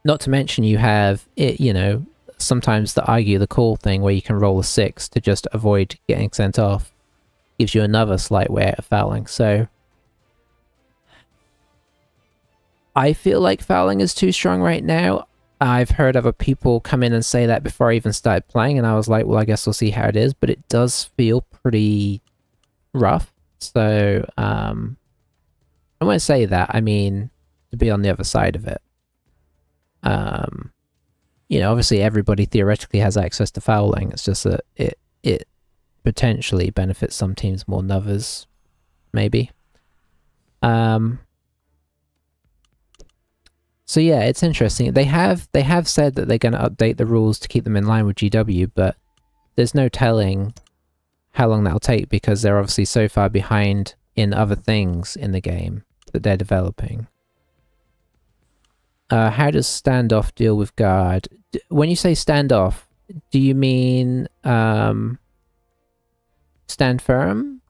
Not to mention you have it, you know, sometimes the argue the call thing where you can roll a 6 to just avoid getting sent off. Gives you another slight way of fouling. So I feel like fouling is too strong right now. I've heard other people come in and say that before I even started playing, and I was like, well, I guess we'll see how it is, but it does feel pretty rough. So I won't say that. I mean, to be on the other side of it. You know, obviously everybody theoretically has access to fouling. It's just that it potentially benefits some teams more than others, maybe. So yeah, it's interesting. They have said that they're going to update the rules to keep them in line with GW, but there's no telling how long that'll take, because they're obviously so far behind in other things in the game that they're developing. How does standoff deal with guard? When you say standoff, do you mean stand firm?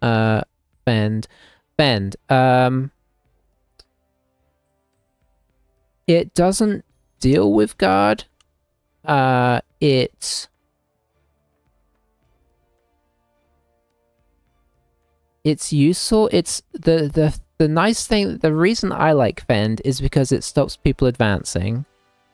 Bend. Bend. It doesn't deal with guard. It's useful. It's the nice thing, the reason I like Fend is because it stops people advancing.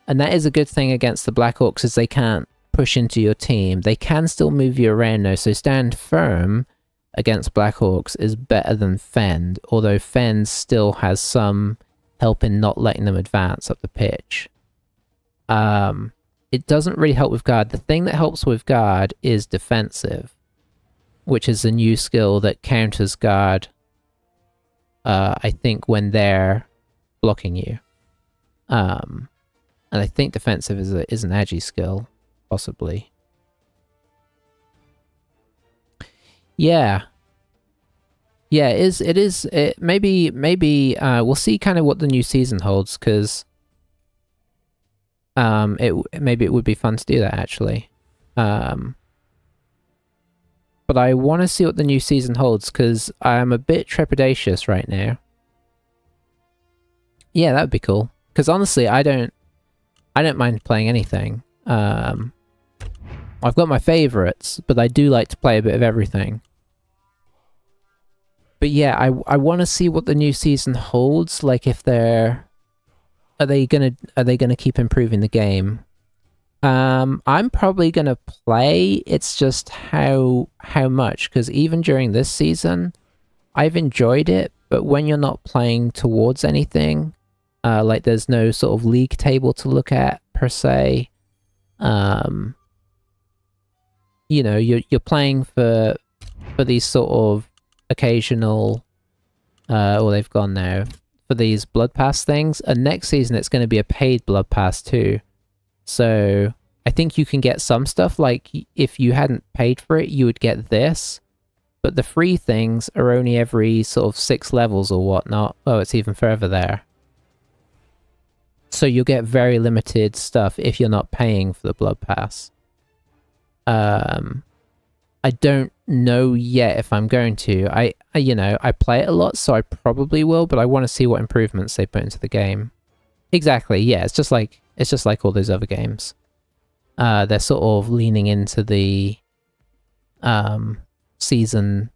And that is a good thing against the Black Orcs, is they can't push into your team. They can still move you around though, so stand firm against Black Orcs is better than Fend, although Fend still has some help in not letting them advance up the pitch. It doesn't really help with guard. The thing that helps with guard is defensive, which is a new skill that counters guard, I think, when they're blocking you. And I think defensive is an agi skill, possibly. Yeah. Yeah, maybe we'll see kind of what the new season holds, because maybe it would be fun to do that, actually. But I want to see what the new season holds, because I'm a bit trepidatious right now. Yeah, that would be cool. Because honestly, I don't mind playing anything. I've got my favorites, but I do like to play a bit of everything. But yeah, I want to see what the new season holds. Like, if are they gonna keep improving the game? I'm probably gonna play. It's just how much, because even during this season, I've enjoyed it. But when you're not playing towards anything, like there's no sort of league table to look at per se. You know, you're playing for these sort of occasional, or they've gone now, for these blood pass things, and next season it's going to be a paid blood pass too. So I think you can get some stuff, like if you hadn't paid for it you would get this, but the free things are only every sort of 6 levels or whatnot. Oh, it's even further there. So you'll get very limited stuff if you're not paying for the blood pass. I don't know yet if I'm going to. I you know, I play it a lot, so I probably will, but I want to see what improvements they put into the game. Exactly, yeah, it's just like all those other games. They're sort of leaning into the season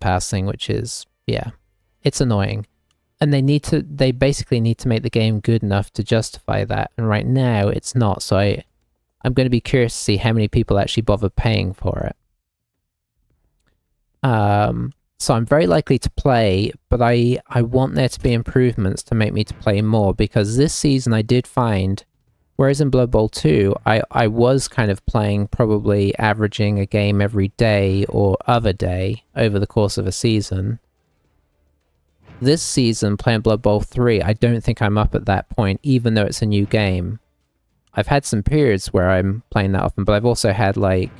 pass thing, which is, yeah, it's annoying. And they basically need to make the game good enough to justify that, and right now it's not, so I'm going to be curious to see how many people actually bother paying for it. So I'm very likely to play, but I want there to be improvements to make me to play more, because this season I did find, whereas in Blood Bowl 2, I was kind of playing, probably averaging a game every day or other day over the course of a season. this season playing Blood Bowl 3, I don't think I'm up at that point, even though it's a new game. I've had some periods where I'm playing that often, but I've also had like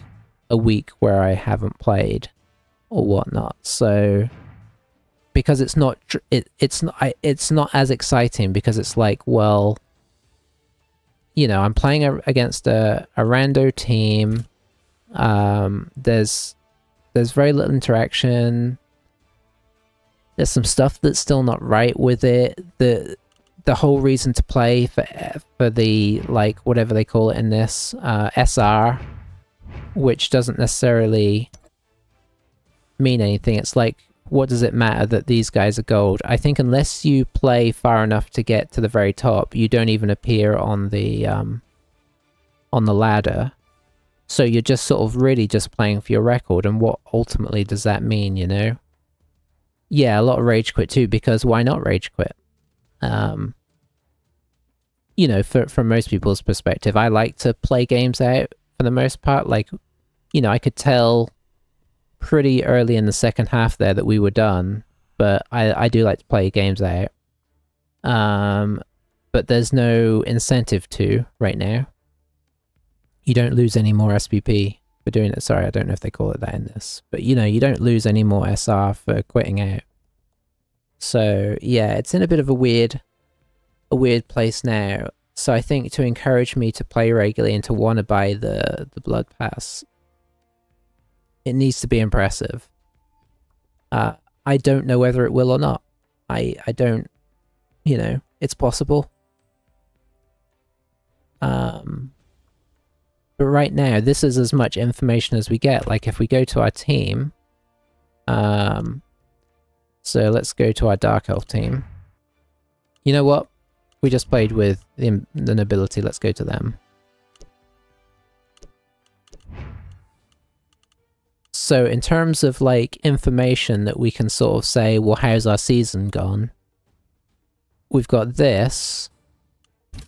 a week where I haven't played or whatnot. So because it's not it's not as exciting, because it's like, well, you know, I'm playing against a rando team. There's very little interaction. There's some stuff that's still not right with it. The whole reason to play for the, like, whatever they call it in this, SR, which doesn't necessarily mean anything. It's like, what does it matter that these guys are gold? I think unless you play far enough to get to the very top, you don't even appear on the ladder. So you're just sort of really just playing for your record, and what ultimately does that mean, you know? Yeah, a lot of rage quit too, because why not rage quit? You know, from most people's perspective, I like to play games out for the most part. Like, you know, I could tell pretty early in the second half there that we were done, but I do like to play games out. But there's no incentive to right now. You don't lose any more SPP for doing it. Sorry, I don't know if they call it that in this, but you know, you don't lose any more SR for quitting out. So yeah, it's in a bit of a weird place now. So I think to encourage me to play regularly and to want to buy the Blood Pass, it needs to be impressive. I don't know whether it will or not. I don't, you know, it's possible. But right now, this is as much information as we get. Like, if we go to our team, so let's go to our Dark Elf team. You know what? We just played with the Nobility. Let's go to them. So in terms of like information that we can sort of say, well, how's our season gone? We've got this.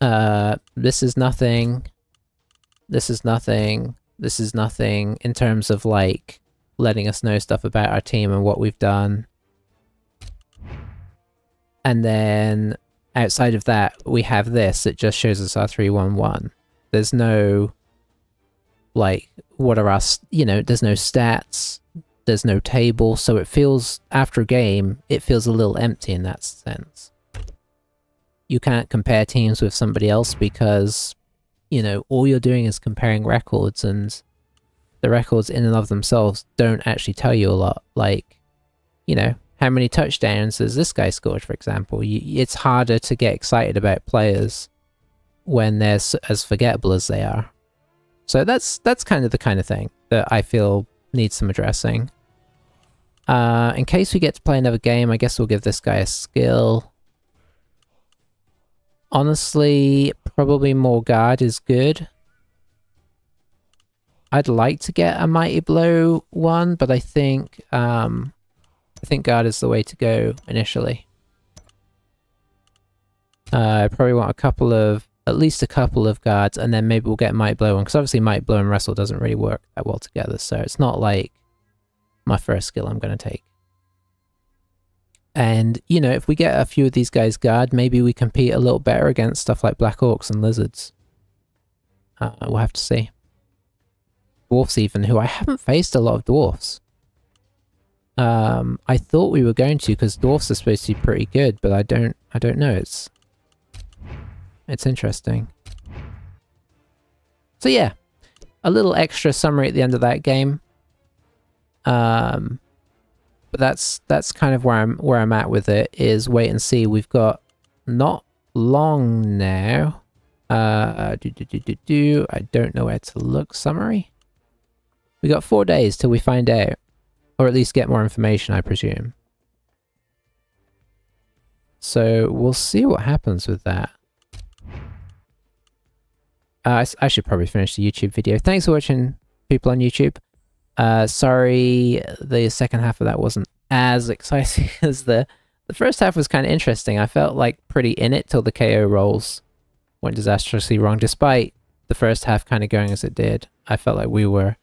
This is nothing. This is nothing. This is nothing in terms of like letting us know stuff about our team and what we've done. And then outside of that, we have this. It just shows us our 311. There's no, like, what are our, you know, there's no stats. There's no table. So it feels, after a game, it feels a little empty in that sense. You can't compare teams with somebody else because, you know, all you're doing is comparing records, and the records in and of themselves don't actually tell you a lot. Like, you know, how many touchdowns has this guy scored, for example? It's harder to get excited about players when they're as forgettable as they are. So that's kind of the kind of thing that I feel needs some addressing. In case we get to play another game, I guess we'll give this guy a skill. Honestly, probably more guard is good. I'd like to get a Mighty Blow one, but I think guard is the way to go initially. I probably want at least a couple of guards, and then maybe we'll get Mighty Blow one, because obviously Mighty Blow and Wrestle doesn't really work that well together, so it's not like my first skill I'm going to take. And, you know, if we get a few of these guys guard, maybe we compete a little better against stuff like Black Orcs and Lizards. We'll have to see. Dwarfs even, who I haven't faced a lot of Dwarfs. I thought we were going to, because Dwarfs are supposed to be pretty good, but I don't know. It's interesting. So yeah, a little extra summary at the end of that game. But that's kind of where I'm at with it, is wait and see. We've got not long now. I don't know where to look. Summary? We got 4 days till we find out. Or at least get more information, I presume. So we'll see what happens with that. I should probably finish the YouTube video. Thanks for watching, people on YouTube. Sorry, the second half of that wasn't as exciting as the first half was kind of interesting. I felt like pretty in it till the KO rolls went disastrously wrong. Despite the first half kind of going as it did, I felt like we were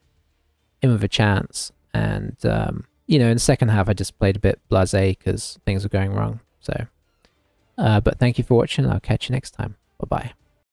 in with a chance. And you know, in the second half I just played a bit blasé because things were going wrong. So, but thank you for watching. I'll catch you next time. Bye bye.